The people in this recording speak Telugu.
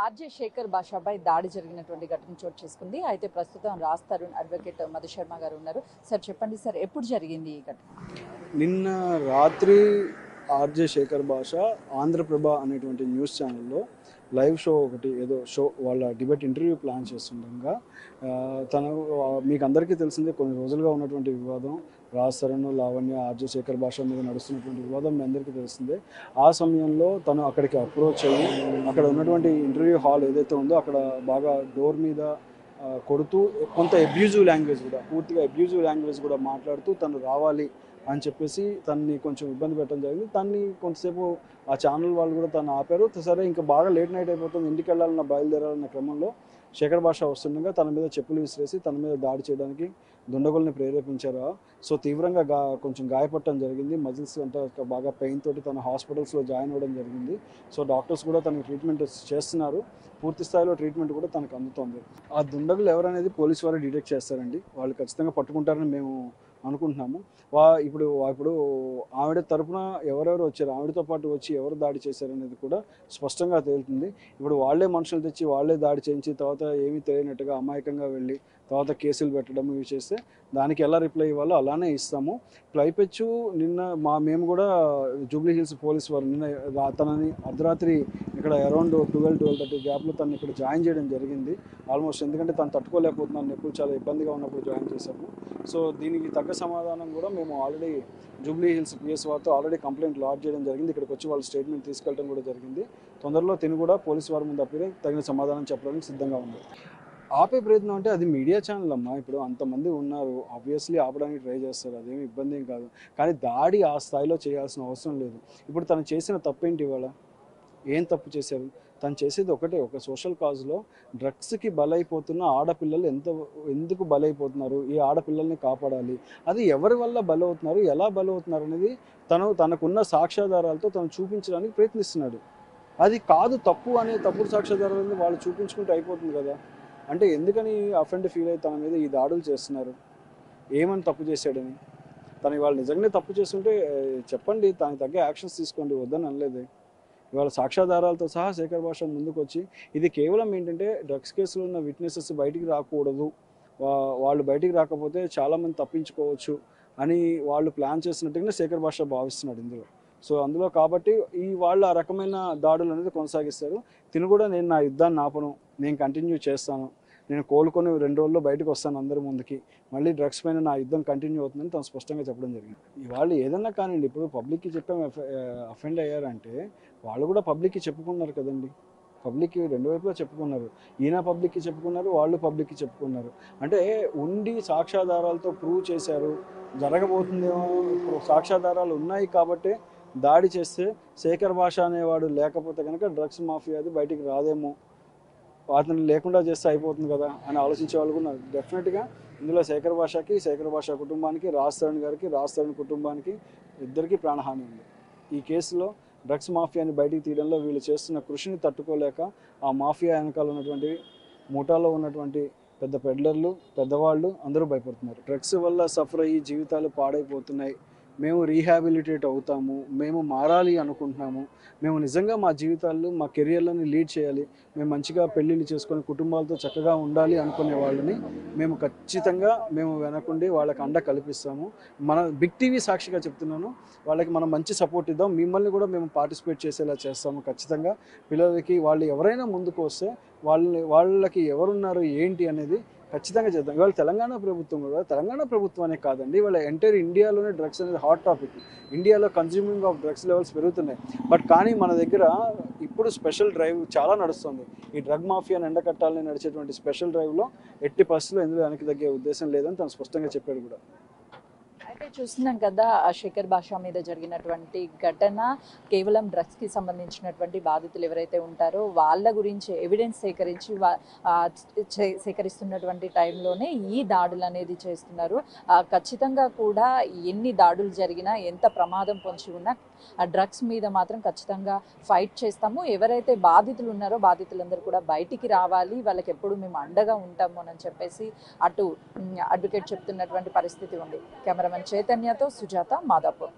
ఆర్జే శేఖర్ భాషపై దాడి జరిగినటువంటి ఘటన చోటు చేసుకుంది. అయితే ప్రస్తుతం రాజ్ తరుణ్ అడ్వకేట్ మధు శర్మ గారు ఉన్నారు. సార్ చెప్పండి సార్, ఎప్పుడు జరిగింది ఈ ఘటన? నిన్న రాత్రి ఆర్జే శేఖర్ భాష ఆంధ్రప్రభ అనేటువంటి న్యూస్ ఛానల్లో లైవ్ షో ఒకటి ఏదో షో వాళ్ళ డిబేట్ ఇంటర్వ్యూ ప్లాన్ చేస్తుండగా తను మీకు అందరికీ తెలిసిందే కొన్ని రోజులుగా ఉన్నటువంటి వివాదం రాజ్ తరుణ్ లావణ్య ఆర్జే శేఖర్ భాష మీద నడుస్తున్నటువంటి వివాదం మీ అందరికీ తెలిసిందే. ఆ సమయంలో తను అక్కడికి అప్రోచ్ అయ్యి అక్కడ ఉన్నటువంటి ఇంటర్వ్యూ హాల్ ఏదైతే ఉందో అక్కడ బాగా డోర్ మీద కొడుతూ కొంత అబ్యూజివ్ లాంగ్వేజ్ కూడా పూర్తిగా అబ్యూజివ్ లాంగ్వేజ్ కూడా మాట్లాడుతూ తను రావాలి అని చెప్పేసి తనని కొంచెం ఇబ్బంది పెట్టడం జరిగింది. తనని కొంతసేపు ఆ ఛానల్ వాళ్ళు కూడా తను ఆపారు. సరే ఇంకా బాగా లేట్ నైట్ అయిపోతుంది, ఇంటికి వెళ్ళాలన్న బయలుదేరాలన్న క్రమంలో శేఖర్ భాష వస్తుండగా తన మీద చెప్పులు విసిరేసి తన మీద దాడి చేయడానికి దుండగుల్ని ప్రేరేపించారు. సో తీవ్రంగా కొంచెం గాయపడటం జరిగింది. మజిల్స్ అంతా బాగా పెయిన్ తోటి తన హాస్పిటల్స్లో జాయిన్ అవ్వడం జరిగింది. సో డాక్టర్స్ కూడా తనకి ట్రీట్మెంట్ చేస్తున్నారు. పూర్తి స్థాయిలో ట్రీట్మెంట్ కూడా తనకు అందుతోంది. ఆ దుండగులు ఎవరనేది పోలీసు వారు డిటెక్ట్ చేస్తారండి. వాళ్ళు ఖచ్చితంగా పట్టుకుంటారని మేము అనుకుంటున్నాము. ఇప్పుడు ఆవిడ తరపున ఎవరెవరు వచ్చారు, ఆవిడతో పాటు వచ్చి ఎవరు దాడి చేశారనేది కూడా స్పష్టంగా తేలుతుంది. ఇప్పుడు వాళ్ళే మనుషులు తెచ్చి వాళ్ళే దాడి చేయించి తర్వాత ఏమీ తెలియనట్టుగా అమాయకంగా వెళ్ళి తర్వాత కేసులు పెట్టడం ఇవి చేస్తే దానికి ఎలా రిప్లై ఇవ్వాలో అలానే ఇస్తాము. పైపెచ్చు నిన్న మేము కూడా జూబ్లీ హిల్స్ పోలీస్ వారు నిన్న తనని అర్ధరాత్రి ఇక్కడ అరౌండ్ 12-12:30 గ్యాప్లో తను ఇక్కడ జాయిన్ చేయడం జరిగింది. ఆల్మోస్ట్ ఎందుకంటే తను తట్టుకోలేకపోతున్నాను, నొప్పులు చాలా ఇబ్బందిగా ఉన్నప్పుడు జాయిన్ చేశాము. సో దీనికి తగ్గ సమాధానం కూడా మేము ఆల్రెడీ జూబ్లీ హిల్స్ పిఎస్ వారితో ఆల్రెడీ కంప్లైంట్ లాడ్జ్ చేయడం జరిగింది. ఇక్కడికి వచ్చి వాళ్ళ స్టేట్మెంట్ తీసుకెళ్ళడం కూడా జరిగింది. తొందరలో తిని కూడా పోలీసు వారి ముందు అప్పితే తగిన సమాధానం చెప్పడానికి సిద్ధంగా ఉంది. ఆపే ప్రయత్నం అంటే అది మీడియా ఛానల్ అమ్మా. ఇప్పుడు అంతమంది ఉన్నారు, ఆబ్వియస్లీ ఆపడానికి ట్రై చేస్తారు, అదేమి ఇబ్బంది ఏం కాదు. కానీ దాడి ఆ స్థాయిలో చేయాల్సిన అవసరం లేదు. ఇప్పుడు తను చేసిన తప్పేంటి? ఇవాళ ఏం తప్పు చేశారు? తను చేసేది ఒకటే, ఒక సోషల్ కాజ్లో డ్రగ్స్కి బలైపోతున్న ఆడపిల్లలు ఎందుకు బలైపోతున్నారు, ఈ ఆడపిల్లల్ని కాపాడాలి, అది ఎవరి వల్ల బలవుతున్నారు, ఎలా బలవుతున్నారు అనేది తనకున్న సాక్ష్యాధారాలతో తను చూపించడానికి ప్రయత్నిస్తున్నాడు. అది కాదు తప్పు అనే తప్పుడు సాక్ష్యాధారాలను వాళ్ళు చూపించుకుంటే అయిపోతుంది కదా. అంటే ఎందుకని అఫెండ్ ఫీల్ అయ్యి తన మీద ఈ దాడులు చేస్తున్నారు? ఏమని తప్పు చేశాడని? తను ఇవాళ నిజంగానే తప్పు చేస్తుంటే చెప్పండి, తనకి తగ్గ యాక్షన్స్ తీసుకోండి, వద్దని అనలేదే. ఇవాళ సాక్ష్యాధారాలతో సహా శేఖర్ భాష ముందుకు వచ్చి ఇది కేవలం ఏంటంటే డ్రగ్స్ కేసులో ఉన్న విట్నెసెస్ బయటికి రాకూడదు, వాళ్ళు బయటికి రాకపోతే చాలామంది తప్పించుకోవచ్చు అని వాళ్ళు ప్లాన్ చేసినట్టుగానే శేఖర్ భాష భావిస్తున్నాడు ఇందులో. సో అందులో కాబట్టి వాళ్ళు ఆ రకమైన దాడులు అనేది కొనసాగిస్తారు. తిను కూడా నేను నా యుద్ధాన్ని ఆపను, నేను కంటిన్యూ చేస్తాను, నేను కోలుకొని 2 రోజుల్లో బయటకు వస్తాను అందరి ముందుకి, మళ్ళీ డ్రగ్స్ పైన నా యుద్ధం కంటిన్యూ అవుతుందని తను స్పష్టంగా చెప్పడం జరిగింది. ఇవాళ ఏదన్నా కానివ్వండి, ఇప్పుడు పబ్లిక్కి చెప్పాము అఫెండ్ అయ్యారంటే వాళ్ళు కూడా పబ్లిక్కి చెప్పుకున్నారు కదండి. పబ్లిక్కి 2 వైపులా చెప్పుకున్నారు. ఈయన పబ్లిక్కి చెప్పుకున్నారు, వాళ్ళు పబ్లిక్కి చెప్పుకున్నారు. అంటే ఉండి సాక్ష్యాధారాలతో ప్రూవ్ చేశారు, జరగబోతుందేమో, సాక్ష్యాధారాలు ఉన్నాయి కాబట్టి దాడి చేస్తే శేఖర్ భాష అనేవాడు లేకపోతే కనుక డ్రగ్స్ మాఫియా అది బయటికి రాదేమో, అతను లేకుండా చేస్తే అయిపోతుంది కదా అని ఆలోచించే వాళ్ళు కూడా డెఫినెట్గా ఇందులో శేఖర్ భాష కుటుంబానికి, రాజ్ తరుణ్ గారికి, రాజ్ తరుణ్ కుటుంబానికి ఇద్దరికీ ప్రాణహాని ఉంది. ఈ కేసులో డ్రగ్స్ మాఫియాని బయటికి తీయడంలో వీళ్ళు చేస్తున్న కృషిని తట్టుకోలేక ఆ మాఫియా వెనకాల ఉన్నటువంటి ముఠాలో ఉన్నటువంటి పెద్ద పెడ్లర్లు, పెద్దవాళ్ళు అందరూ భయపడుతున్నారు. డ్రగ్స్ వల్ల సఫర్ అయ్యి జీవితాలు పాడైపోతున్నాయి, మేము రీహాబిలిటేట్ అవుతాము, మేము మారాలి అనుకుంటున్నాము, మేము నిజంగా మా జీవితాల్లో మా కెరియర్లని లీడ్ చేయాలి, మేము మంచిగా పెళ్ళిళ్ళు చేసుకొని కుటుంబాలతో చక్కగా ఉండాలి అనుకునే వాళ్ళని ఖచ్చితంగా వెనకుండి వాళ్ళకి అండ కల్పిస్తాము. మన బిగ్ టీవీ సాక్షిగా చెప్తున్నాను, వాళ్ళకి మనం మంచి సపోర్ట్ ఇద్దాం, మిమ్మల్ని కూడా మేము పార్టిసిపేట్ చేసేలా చేస్తాము. ఖచ్చితంగా పిల్లలకి వాళ్ళు ఎవరైనా ముందుకు వస్తే వాళ్ళకి ఎవరున్నారు ఏంటి అనేది ఖచ్చితంగా చేద్దాం. ఇవాళ తెలంగాణ ప్రభుత్వానే కాదండి, ఇవాళ ఎంటైర్ ఇండియాలోనే డ్రగ్స్ అనేది హాట్ టాపిక్. ఇండియాలో కన్జ్యూమింగ్ ఆఫ్ డ్రగ్స్ లెవెల్స్ పెరుగుతున్నాయి. కానీ మన దగ్గర ఇప్పుడు స్పెషల్ డ్రైవ్ చాలా నడుస్తుంది. ఈ డ్రగ్ మాఫియాని ఎండకట్టాలని నడిచేటువంటి స్పెషల్ డ్రైవ్లో ఎట్టి పరిస్థితుల్లో ఎందులో వెనక్కి తగ్గే ఉద్దేశం లేదని తను స్పష్టంగా చెప్పాడు కూడా. అయితే చూస్తున్నాం కదా, ఆ శేఖర్ భాష మీద జరిగినటువంటి ఘటన కేవలం డ్రగ్స్కి సంబంధించినటువంటి బాధితులు ఎవరైతే ఉంటారో వాళ్ళ గురించి ఎవిడెన్స్ సేకరిస్తున్నటువంటి టైంలోనే ఈ దాడులు అనేది చేస్తున్నారు. ఖచ్చితంగా కూడా ఎన్ని దాడులు జరిగినా, ఎంత ప్రమాదం పొంచి ఉన్నా డ్రగ్స్ మీద మాత్రం ఖచ్చితంగా ఫైట్ చేస్తాము. ఎవరైతే బాధితులు ఉన్నారో బాధితులందరూ కూడా బయటికి రావాలి, వాళ్ళకి ఎప్పుడు మేము అండగా ఉంటాము అని చెప్పేసి అటు అడ్వకేట్ చెప్తున్నటువంటి పరిస్థితి ఉంది. కెమెరామెన్ చైతన్యతో సుజాత, మాదాపూర్.